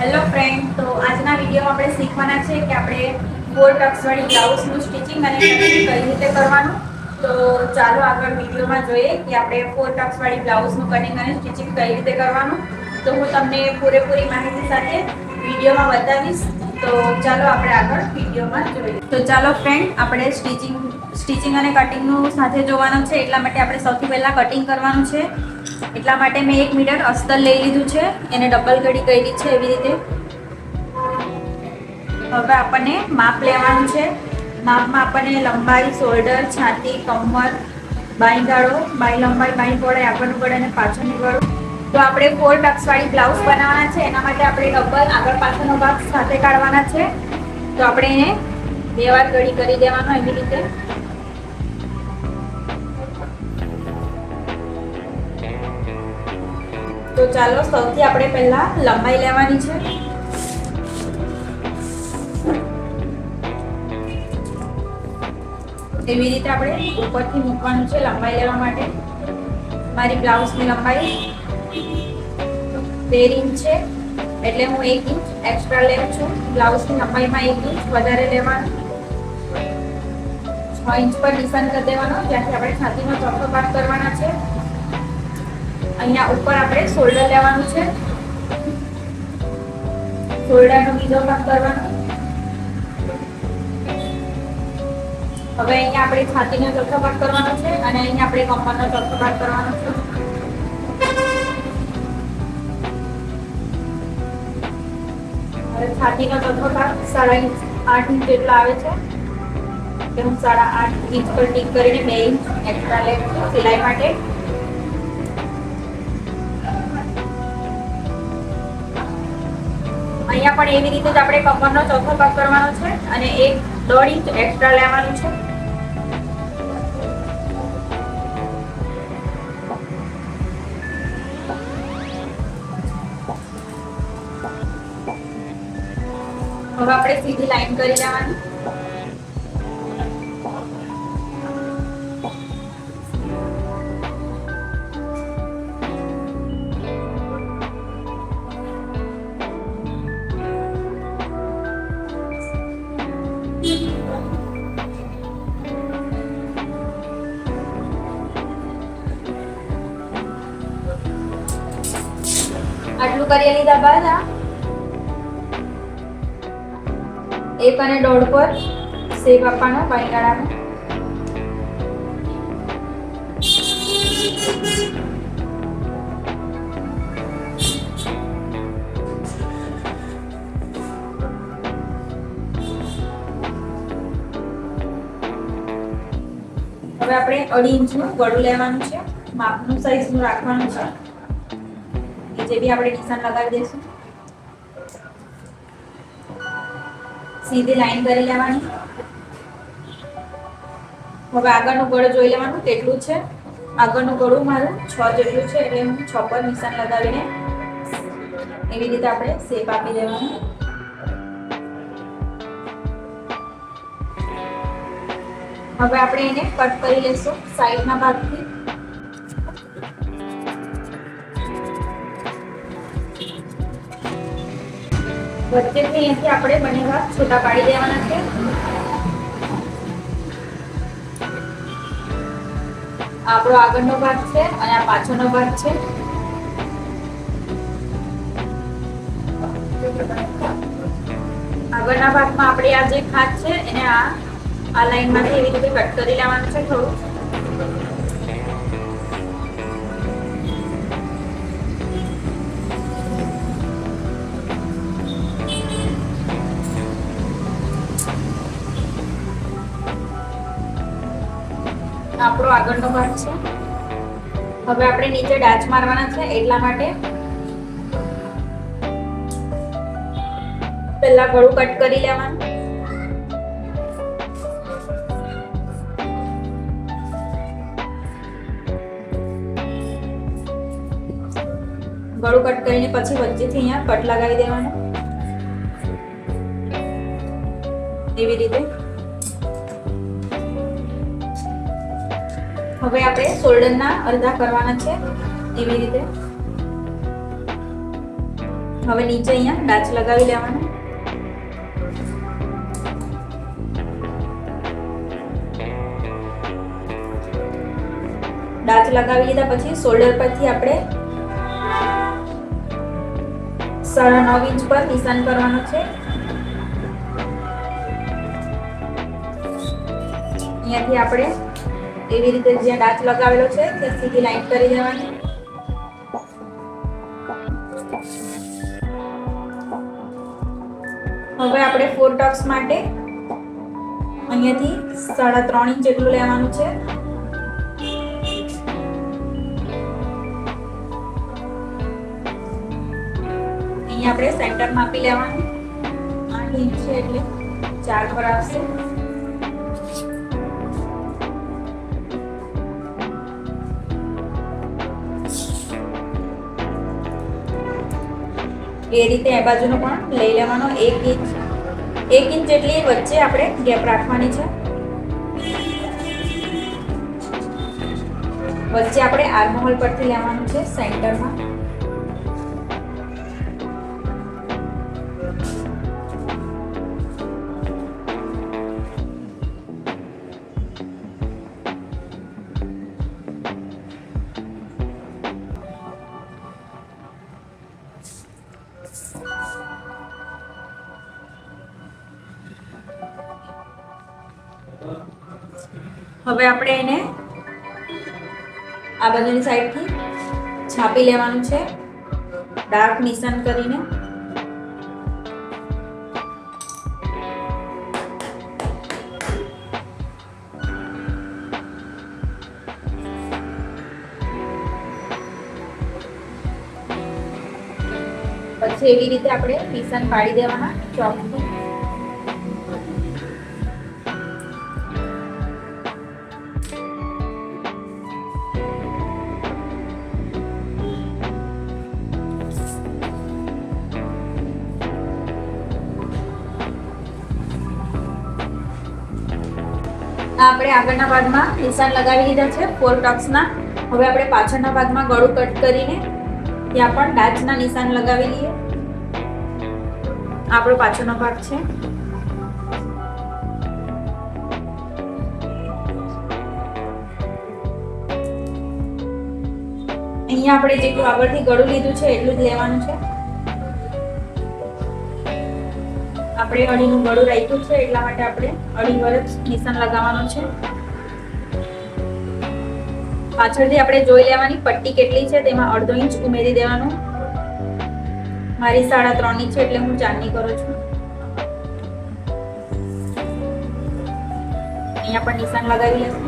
Hello friend, તો આજના વિડીયોમાં આપણે શીખવાના છે કે આપણે 4 ટક્સવાળી બ્લાઉઝનું સ્ટિચિંગ અને કટિંગ કઈ રીતે કરવાનું. તો ચાલો આગળ વિડીયોમાં જોઈએ કે આપણે 4 ટક્સવાળી બ્લાઉઝનું કટિંગ અને સ્ટિચિંગ કઈ રીતે કરવાનું. તો હું તમને પૂરેપૂરી માહિતી સાથે વિડીયોમાં બતાવીશ. તો ચાલો આપણે આગળ વિડીયોમાં જોઈએ. તો ચાલો ફ્રેન્ડ, આપણે સ્ટિચિંગ અને કટિંગનું સાથે જોવાનું છે. એટલા માટે આપણે સૌથી પહેલાં કટિંગ કરવાનું છે. એટલા માટે મેં 1 મીટર અસ્તર લઈ લીધું છે, એને ડબલ કડી કરી છે એવી રીતે. હવે આપણને માપ લેવાનું છે. માપમાં આપણને લંબાઈ, શોલ્ડર, છાતી, કમર, બાઈ ગાળો, બાઈ લંબાઈ, બાઈ પહોળાઈ, આગળનું ગળું અને પાછળનું ગળું. તો આપણે 4 ટક્સવાળી બ્લાઉઝ બનાવવાના છે. એના માટે આપણે ડબલ આગળ પાછળનો ભાગ સાથે કાઢવાના છે. તો આપણે એને 2 વાર કડી કરી દેવાનો એવી રીતે. તો ચાલો સૌથી આપણે પહેલા લંબાઈ લેવાની છે. એવી રીતે આપણે ઉપરથી મૂકવાનું છે લંબાઈ લેવા માટે. મારી બ્લાઉઝની લંબાઈ 13 ઇંચ છે, એટલે હું 1 ઇંચ એક્સ્ટ્રા લેવું છું. બ્લાઉઝની લંબાઈમાં 1 ઇંચ વધારે લેવાનું. 6 ઇંચ પર નિશાન કરી દેવાનો, જ્યાંથી આપણે છાતીનો ચોથો ભાગ કરવાના છે. અહીંયા ઉપર આપણે શોલ્ડર લેવાનું છે. શોલ્ડરનો બીજો ભાગ કરવાનો. હવે અહીંયા આપણે છાતીનો ચોથો ભાગ કરવાનો છે અને અહીંયા આપણે કમરનો ચોથો ભાગ કરવાનો છે. હવે છાતીનો ચોથો ભાગ 8.5 ઇંચ જેટલો આવે છે. એટલે હું 8.5 ઇંચ પર ટીક કરીને 2 ઇંચ એક્સ્ટ્રા લઉં છું સિલાઈ માટે. અહીંયા પણ એવી રીતે જ આપણે કમરનો ચોથો ભાગ કરવાનો છે અને 1.5 ઇંચ એક્સ્ટ્રા લેવાનું છે. હવે આપણે સીધી લાઈન કરી લેવાની. આટલું કરી લીધા બાદ 1 અને 1.5 પર શેપ આપવાનો બાઈ ગાળાનો. હવે આપણે 2.5 ઇંચનું ગળું લેવાનું છે. માપનું સાઈઝનું રાખવાનું છે. જે બી આપણે નિશાન લગાવી દઈશું. સીધી લાઈન કરી લેવાની. હવે આગળનું ગળું જોઈ લેવાનું કેટલું છે. આગળનું ગળું મારું 6 જેટલું છે, એટલે હું 6 પર નિશાન લગાવીને એવી રીતે આપણે શેપ આપી દેવાનું. હવે આપણે એને કટ કરી લઈશું સાઈડના ભાગથી. વચ્ચેથી અહીંથી આપણે બંને ભાગ છૂટા પાડી દેવાના છે. આપણો આગળનો ભાગ છે અને આ પાછળનો ભાગ છે. આગળના ભાગમાં આપણે આ જે ખાંચ છે એને આ લાઈનમાંથી એવી રીતે કટ કરી લેવાનું છે થોડું. આપણો આગળનો ભાગ છે. હવે આપણે નીચે ડાચ મારવાના છે, એટલા માટે પહેલા ગળું કટ કરી લેવાનું. ગળું કટ કરીને પછી વચ્ચેથી અહીંયા કટ લગાવી દેવાનું એવી રીતે. હવે આપણે શોલ્ડરના અડધા કરવાના છે એવી રીતે. હવે નીચે અહીંયા ડાચ લગાવી લેવાનું. ડાચ લગાવી લીધા પછી શોલ્ડર પરથી આપણે 9.5 ઇંચ પર નિશાન કરવાનું છે. અહીંયાથી આપણે એવી રીતે જ્યાં ડાચ લગાવેલો છે ત્યાં સીધી લાઈન કરી દેવાની. હવે આપણે 4 ટક્સ માટે અહીંયાથી 3.5 ઇંચ જેટલું લેવાનું છે. અહીંયા આપણે સેન્ટર માપી લેવાનું. 8 ઇંચ છે એટલે 4 પર આવશે. એ રીતે એ બાજુનો પણ લઈ લેવાનો. 1 ઇંચ જેટલી વચ્ચે આપણે ગેપ રાખવાની છે. વચ્ચે આપણે આર્મહોલ પરથી લેવાનું છે સેન્ટરમાં. હવે આપણે એને આ બાજુની સાઈડથી છાપી લેવાનું છે ડાર્ક નિશાન કરીને. પછી એવી રીતે આપણે નિશાન પાડી દેવાના ચોકથી. આપણે આગળના ભાગમાં નિશાન લગાવી લીધા છે 4 ટક્સના. હવે આપણે પાછળના ભાગમાં ગળું કટ કરીને ત્યાં પણ ડાચના નિશાન લગાવી લઈએ. આપણો પાછળનો ભાગ છે. અહીંયા આપણે જેટલું આગળથી ગળું લીધું છે એટલું જ લેવાનું છે. આપણે અડીનું ગળું રાખ્યું છે એટલા માટે આપણે અડી પર જ નિશાન લગાવવાનું છે. પાછળથી આપણે જોઈ લેવાની પટ્ટી કેટલી છે તેમાં 1/2 ઇંચ ઉમેરી દેવાનું. મારી 3.5 ઇંચ છે એટલે હું 4 ની કરું છું. અહીંયા પણ નિશાન લગાવી લેશું.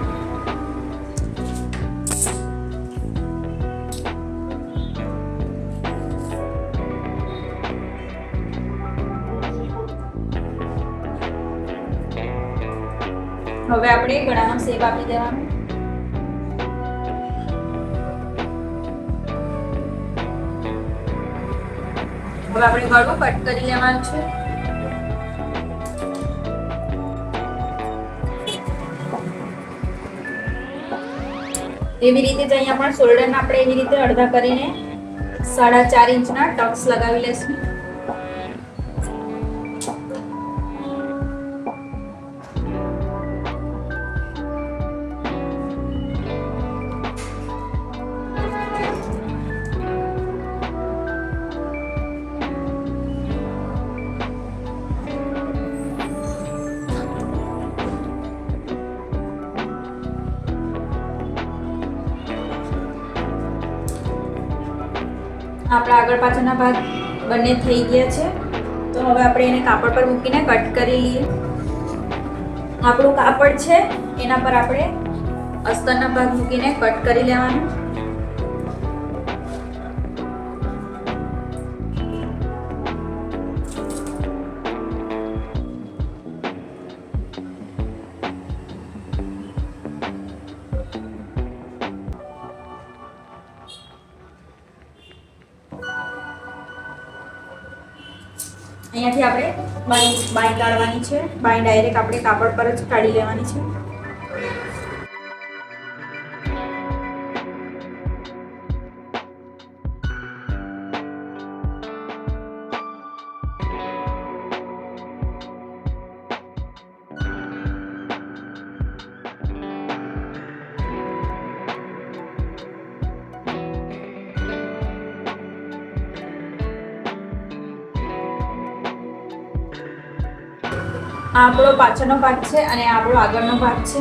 હવે આપણે ગળાનો શેપ આપી દેવાનો. હવે આપણે ગળું કટ કરી લેવાનું છે. એવી રીતે જ અહીંયા પણ શોલ્ડરને આપણે એવી રીતે અડધા કરીને 4.5 ઇંચના ટક્સ લગાવી લેશું. આપણા આગળ પાછળના ભાગ બંને થઈ ગયા છે. તો હવે આપણે એને કાપડ પર મૂકીને કટ કરી લઈએ. આપણું કાપડ છે એના પર આપણે અસ્તરના ભાગ મૂકીને કટ કરી લેવાનું. અહીંયાથી આપણે બાઈ કાઢવાની છે. બાઈ ડાયરેક્ટ આપણે કાપડ પર જ કાઢી લેવાની છે. આ આપણો પાછળનો ભાગ છે અને આ આપણો આગળનો ભાગ છે.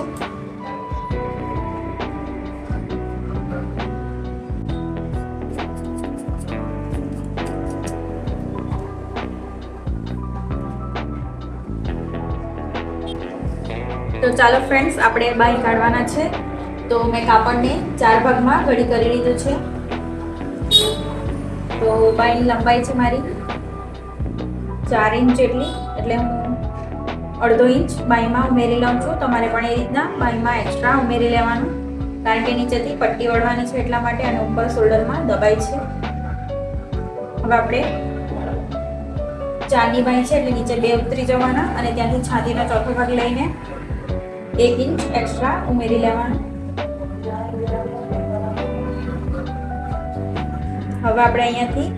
તો ચાલો ફ્રેન્ડ્સ, આપણે બાય કાઢવાના છે. તો મેં કાપડને 4 ભાગમાં ઘડી કરી લીધું છે. તો બાયની લંબાઈ છે મારી 4 ઇંચ જેટલી, એટલે હું 1/2 ઇંચ બાયમાં ઉમેરી લઉં છું. તમારે પણ એ રીતના બાયમાં એક્સ્ટ્રા ઉમેરી લેવાનું, કારણ કે નીચેથી પટ્ટી વળવાની છે એટલા માટે, અને ઉપર શોલ્ડરમાં દબાઈ છે. હવે આપણે 4ની બાય છે એટલે નીચે 2 ઉતરી જવાના, અને ત્યાંથી છાતીનો ચોથો ભાગ લઈને 1 ઇંચ એક્સ્ટ્રા ઉમેરી લેવાનું. હવે આપણે અહીંયાથી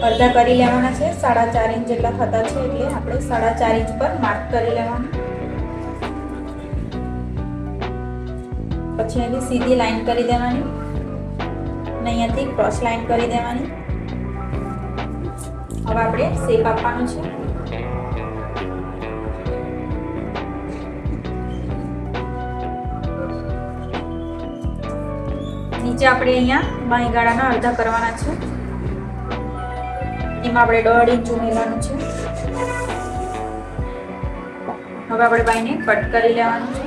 અડધા કરી લેવાના છે. 4.5 ઇંચ જેટલા થતા છે એટલે આપણે 4.5 ઇંચ પર માર્ક કરી લેવાનું. પછી અહીંથી સીધી લાઈન કરી દેવાની અને અહીંયાથી ક્રોસ લાઈન કરી દેવાની. હવે આપણે શેપ આપવાનો છે. નીચે આપણે અહીંયા બાંય ગાળાના અડધા કરવાના છે. એમાં આપણે 1.5 ઇંચ ઉમેરવાનું છે. હવે આપણે બાંયને કટ કરી લેવાનું છે.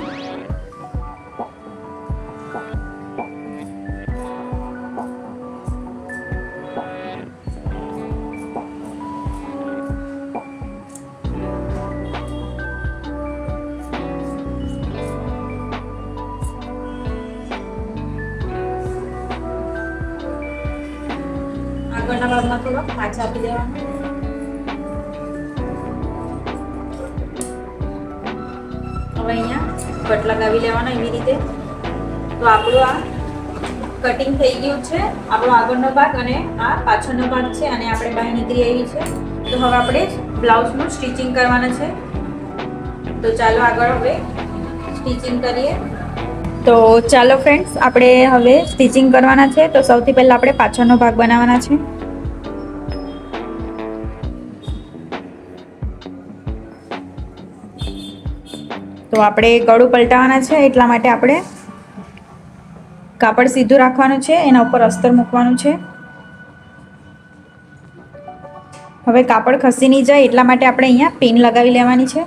આગળના ભાગમાં થોડો પાછા આપી દેવાનો. હવે અહીંયા કટ લગાવી લેવાનો એવી રીતે. તો આપણું આ કટિંગ થઈ ગયું છે. આપણો આગળનો ભાગ અને આ પાછળનો ભાગ છે, અને આપણે બાય નીકળી આવી છે. તો હવે આપણે બ્લાઉઝનું સ્ટિચિંગ કરવાના છે. તો ચાલો આગળ હવે સ્ટિચિંગ કરીએ. તો ચાલો ફ્રેન્ડ્સ, આપણે હવે સ્ટિચિંગ કરવાના છે. તો સૌથી પહેલાં આપણે પાછળનો ભાગ બનાવવાના છે. તો આપણે ગળું પલટાવવાના છે, એટલા માટે આપણે કાપડ સીધું રાખવાનું છે, એના ઉપર અસ્તર મૂકવાનું છે. હવે કાપડ ખસી નહીં જાય એટલા માટે આપણે અહીંયા પિન લગાવી લેવાની છે.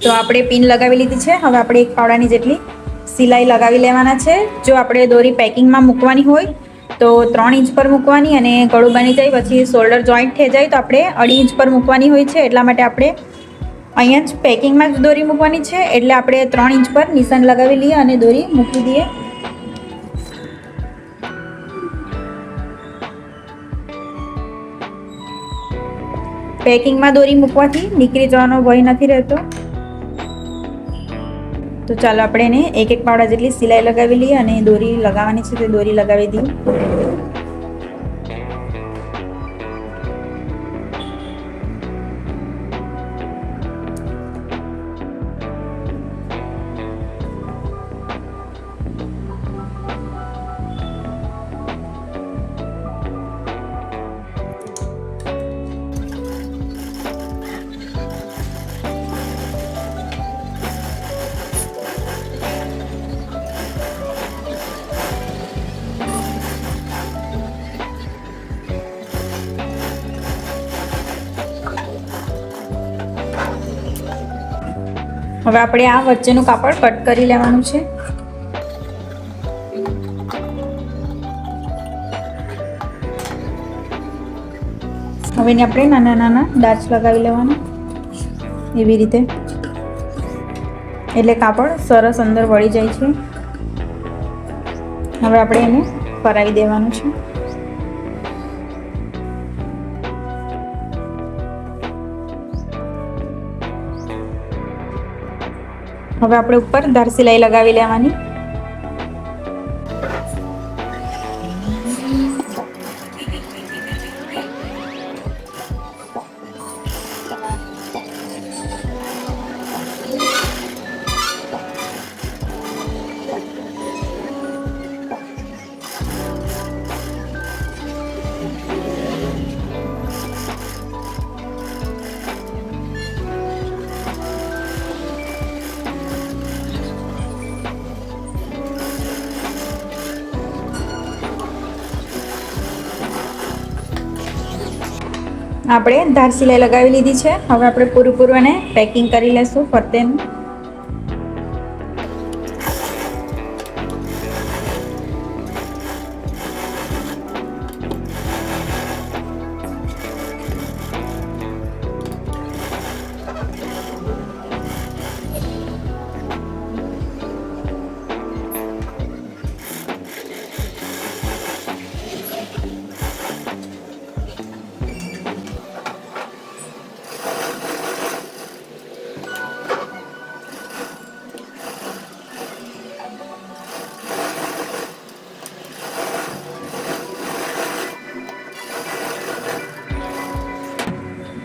તો આપણે પિન લગાવી લીધી છે. હવે આપણે 1 પાવડાની જેટલી સિલાઈ લગાવી લેવાના છે. જો આપણે દોરી પેકિંગમાં મૂકવાની હોય તો 3 ઇંચ પર મૂકવાની, અને ગળું બની જાય પછી શોલ્ડર જોઈન્ટ થઈ જાય તો આપણે 2.5 ઇંચ પર મૂકવાની હોય છે. એટલા માટે આપણે અહીંયા જ પેકિંગમાં જ દોરી મૂકવાની છે, એટલે આપણે 3 ઇંચ પર નિશાન લગાવી લઈએ અને દોરી મૂકી દઈએ. પેકિંગમાં દોરી મૂકવાથી નીકળી જવાનો ભય નથી રહેતો. તો ચાલો આપણે એને 1 પાવડા જેટલી સિલાઈ લગાવી લઈએ, અને દોરી લગાવવાની છે તે દોરી લગાવી દઈએ. હવે આપણે આ વચ્ચેનું કાપડ કટ કરી લેવાનું છે. હવે એને આપણે નાના નાના ડાચ લગાવી લેવાના એવી રીતે, એટલે કાપડ સરસ અંદર વળી જાય છે. હવે આપણે એને ફરાવી દેવાનું છે. હવે આપણે ઉપર ધાર સિલાઈ લગાવી લેવાની. આપણે ધાર સિલાઈ લગાવી લીધી છે. હવે આપણે પૂરું એને પેકિંગ કરી લેશું ફરતેનું.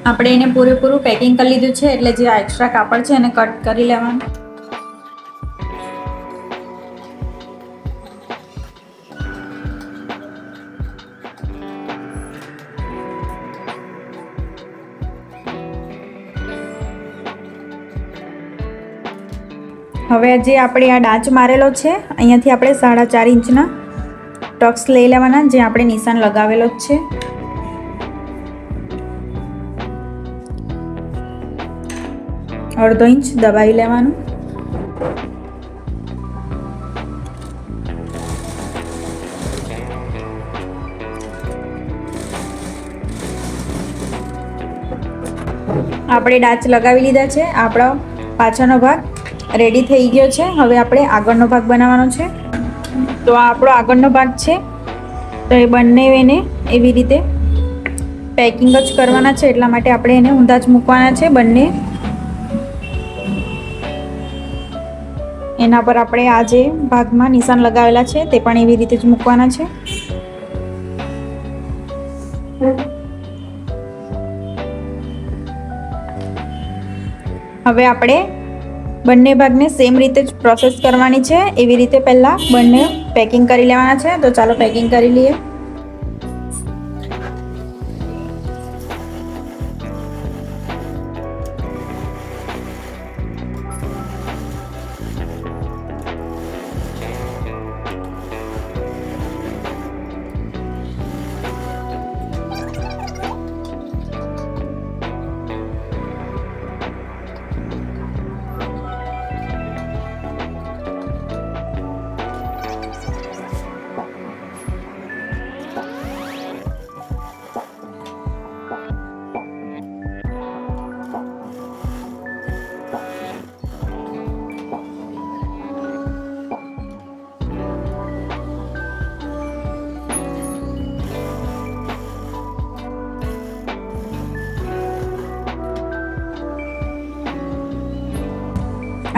આપણે એને પૂરેપૂરું પેકિંગ કરી લીધું છે, એટલે જે આ એક્સ્ટ્રા કાપડ છે એને કટ કરી લેવાનું. હવે જે આપણે આ ડાચ મારેલો છે, અહીંયાથી આપણે 4.5 ઇંચના ટક્સ લઈ લેવાના, જે આપણે નિશાન લગાવેલો જ છે. અડધો ઇંચ દબાવી લેવાનું. આપણે ડાચ લગાવી લીધા છે. આપણો પાછળનો ભાગ રેડી થઈ ગયો છે. હવે આપણે આગળનો ભાગ બનાવવાનો છે. તો આ આપણો આગળનો ભાગ છે. તો એ બંનેને એવી રીતે પેકિંગ જ કરવાના છે, એટલા માટે આપણે એને ઊંધા જ મૂકવાના છે બંને. એના પર આપણે આ જે ભાગમાં નિશાન લગાવેલા છે તે પણ એવી રીતે જ મૂકવાના છે. હવે આપણે બંને ભાગને સેમ રીતે જ પ્રોસેસ કરવાની છે. એવી રીતે પહેલાં બંને પેકિંગ કરી લેવાના છે. તો ચાલો પેકિંગ કરી લઈએ.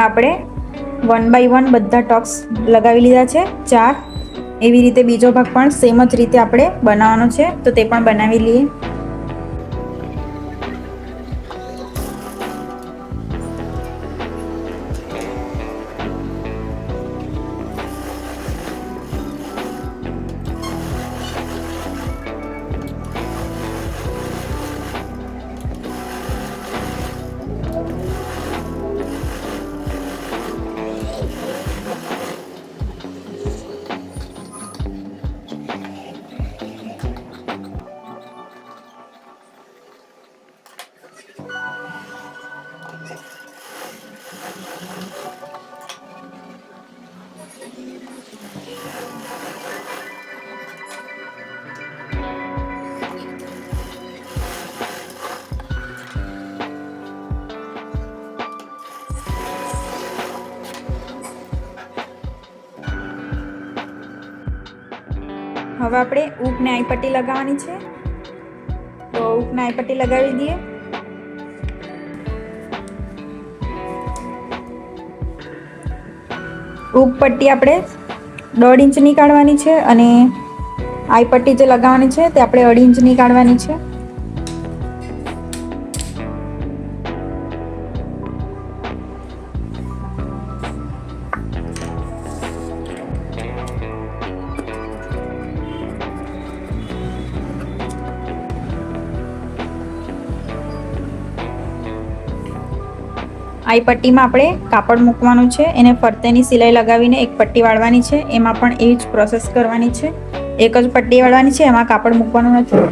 આપણે 1 બાય 1 બધા ટક્સ લગાવી લીધા છે, 4. એવી રીતે બીજો ભાગ પણ સેમ જ રીતે આપણે બનાવવાનો છે, તો તે પણ બનાવી લઈએ. હવે આપણે ઊંઘને આઈ પટ્ટી લગાવવાની છે, તો ઊંઘને આઈ પટ્ટી લગાવી દઈએ. ઊંઘ પટ્ટી આપણે 1.5 ઇંચની કાઢવાની છે અને આઈ પટ્ટી જે લગાવવાની છે તે આપણે 2.5 ઇંચની કાઢવાની છે. આઈ પટ્ટીમાં આપણે કાપડ મૂકવાનું છે, એને ફરતેની સિલાઈ લગાવીને એક પટ્ટી વાળવાની છે. એમાં પણ એવી જ પ્રોસેસ કરવાની છે, એક જ પટ્ટી વાળવાની છે, એમાં કાપડ મૂકવાનું નથી.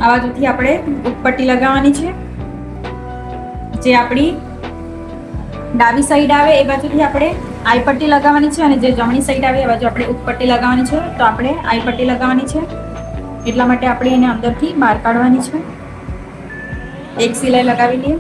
આ બાજુથી આપણે ઉપપટ્ટી લગાવવાની છે, જે આપણી ડાબી સાઈડ આવે એ બાજુથી આપણે આઈ પટ્ટી લગાવવાની છે, અને જે જમણી સાઈડ આવે એ બાજુ આપણે ઉપપટ્ટી લગાવવાની છે. તો આપણે આઈ પટ્ટી લગાવવાની છે, એટલા માટે આપણે એને અંદરથી બહાર કાઢવાની છે. એક સિલાઈ લગાવી લઈએ.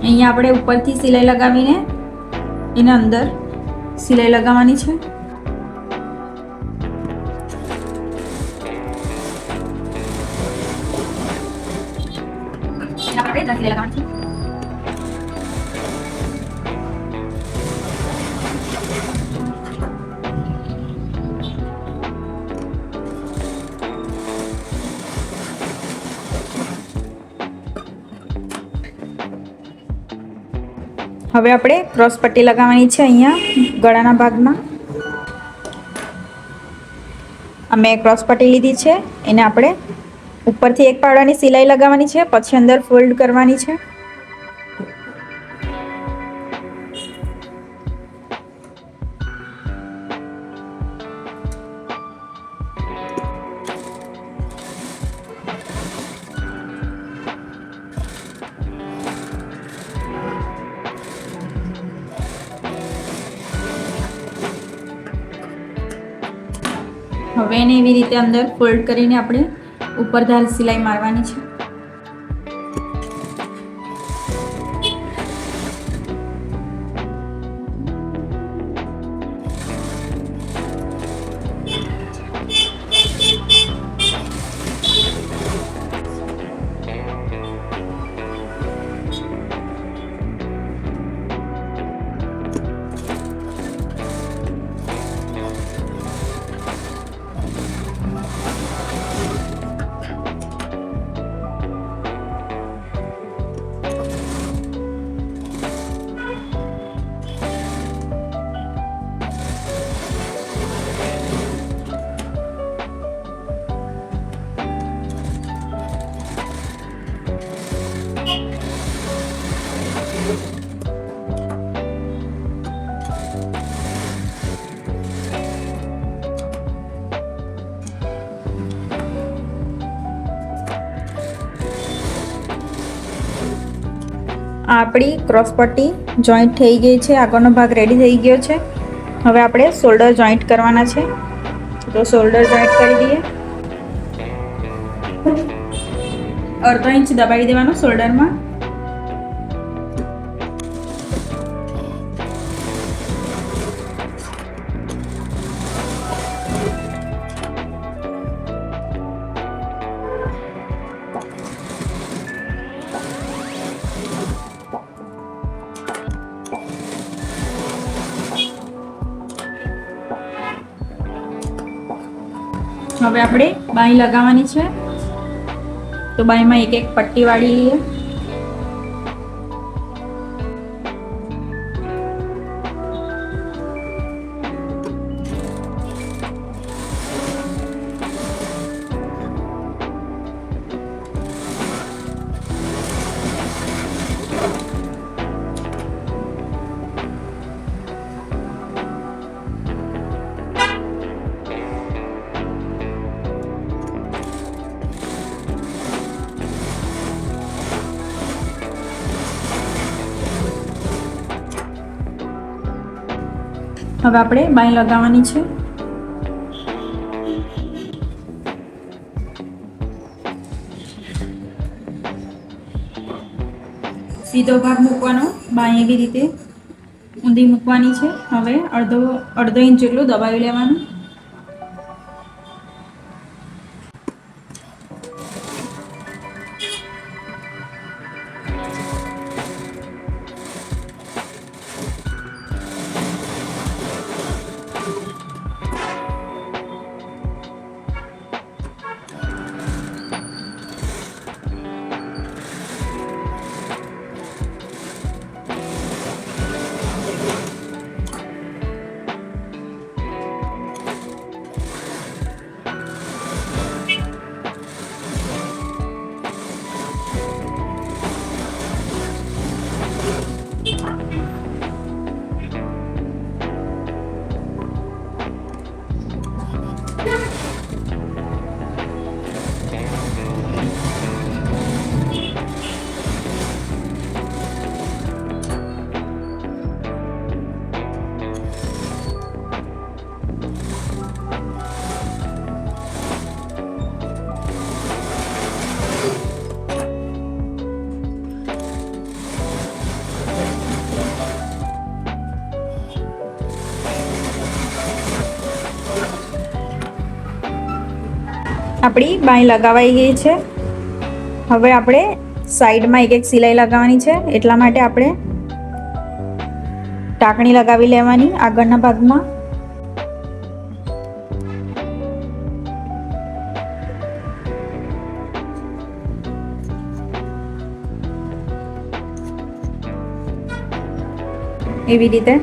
અહીંયા આપણે ઉપરથી સિલાઈ લગાવીને એને અંદર સિલાઈ લગાવવાની છે. આપણે સિલાઈ લગાવવાની છે. હવે આપણે ક્રોસ પટ્ટી લગાવવાની છે. અહીંયા ગળાના ભાગમાં મેં ક્રોસ પટ્ટી લીધી છે, એને આપણે ઉપરથી એક પાડવાની સિલાઈ લગાવવાની છે, પછી અંદર ફોલ્ડ કરવાની છે. હવે એને એવી રીતે અંદર ફોલ્ડ કરીને આપણે ઉપર ધાર સિલાઈ મારવાની છે. આપણી ક્રોસ પટ્ટી જોઈન્ટ થઈ ગઈ છે, આગળનો ભાગ રેડી થઈ ગયો છે. હવે આપણે શોલ્ડર જોઈન્ટ કરવાના છે, તો શોલ્ડર જોઈન્ટ કરી દઈએ. અડધો ઇંચ દબાવી દેવાનો શોલ્ડરમાં. હવે આપણે બાંય લગાવવાની છે, તો બાંયમાં એક એક પટ્ટી વાળી લઈએ. હવે આપણે બાંય લગાવવાની છે. સીધો ભાગ મૂકવાનો, બાંય એવી રીતે ઊંધી મૂકવાની છે. હવે અડધો ઇંચ જેટલું દબાવી લેવાનું. આપણી બાંય લગાવાઈ ગઈ છે. હવે આપણે સાઈડમાં એક સિલાઈ લગાવવાની છે, એટલા માટે આપણે ટાંકણી લગાવી લેવાની આગળના ભાગમાં. એવી રીતે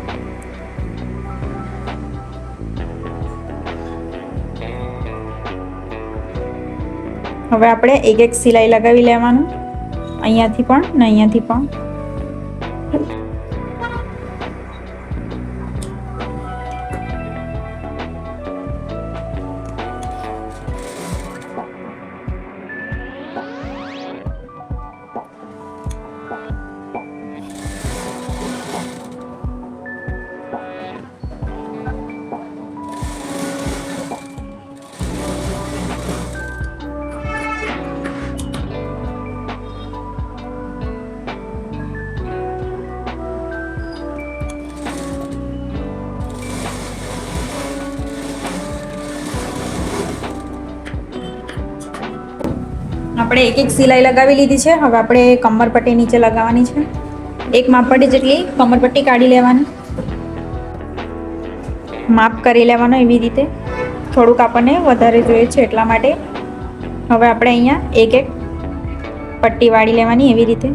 હવે આપણે એક સિલાઈ લગાવી લેવાનું, અહીંયાથી પણ ને અહીંયાથી પણ. આપણે એક સિલાઈ લગાવી લીધી છે. હવે આપણે કમરપટ્ટી નીચે લગાવવાની છે. એક માપપટ્ટી જેટલી કમરપટ્ટી કાઢી લેવાની, માપ કરી લેવાનો એવી રીતે. થોડુંક આપણને વધારે જોઈએ છે એટલા માટે. હવે આપણે અહીંયા એક પટ્ટી વાળી લેવાની એવી રીતે.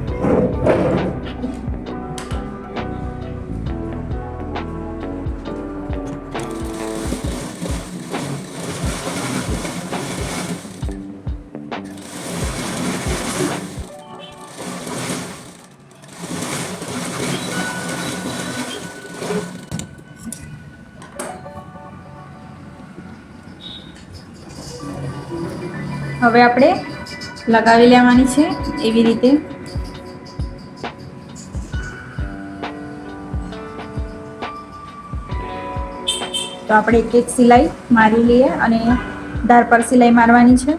હવે આપણે લગાવી લેવાની છે એવી રીતે. તો આપણે એક સિલાઈ મારી લઈએ અને ધાર પર સિલાઈ મારવાની છે.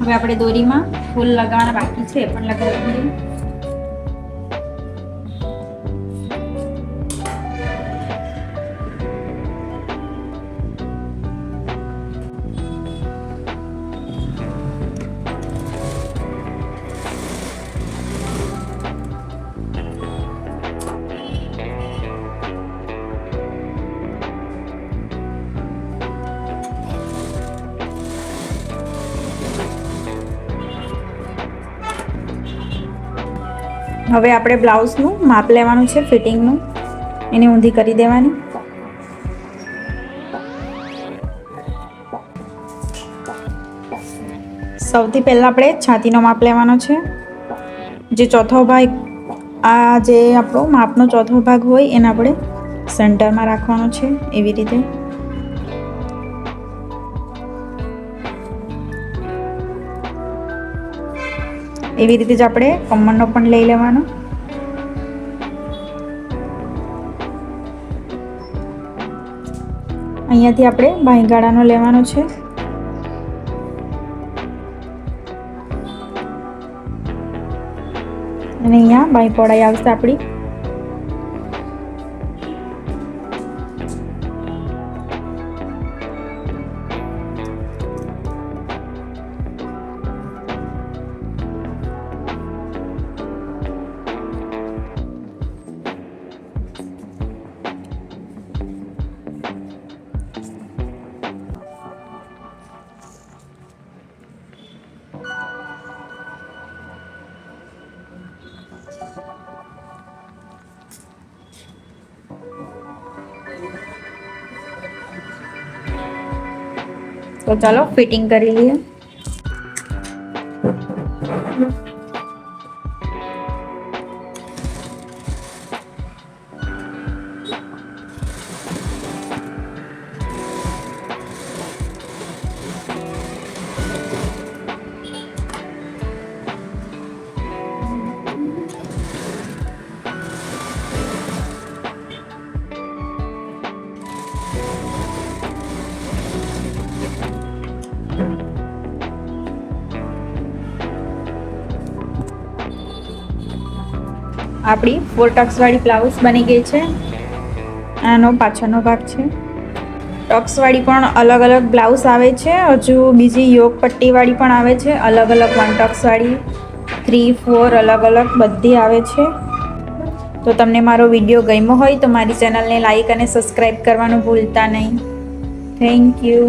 હવે આપણે દોરીમાં ફૂલ લગાવવાના બાકી છે, પણ લગાવી દઈએ. હવે આપણે બ્લાઉઝનું માપ લેવાનું છે, ફિટિંગનું. એને ઊંધી કરી દેવાની. સૌથી પહેલાં આપણે છાતીનો માપ લેવાનો છે. જે ચોથો ભાગ, આ જે આપણો માપનો ચોથો ભાગ હોય એને આપણે સેન્ટરમાં રાખવાનો છે એવી રીતે. એવી રીતે જ આપણે કમરનો પણ લઈ લેવાનો. અહીંયાથી આપણે બાંયગાળાનો લેવાનો છે. અને અહીંયા બાંય પહોળાઈ આવશે આપણી. તો ચાલો ફિટિંગ કરી લઈએ. આપણી 4 ટક્સ વાળી બ્લાઉઝ બની ગઈ છે. આનો પાછળનો ભાગ છે. ટક્સ વાળી પણ અલગ અલગ બ્લાઉઝ આવે છે. હજુ બીજી યોગ પટ્ટી વાળી પણ આવે છે. અલગ અલગ 1 ટક્સ વાળી 3, 4 અલગ અલગ બધી આવે છે. તો તમને મારો વિડીયો ગમ્યો હોય તો મારી ચેનલને લાઈક અને સબસ્ક્રાઈબ કરવાનું ભૂલતા નહીં. Thank you.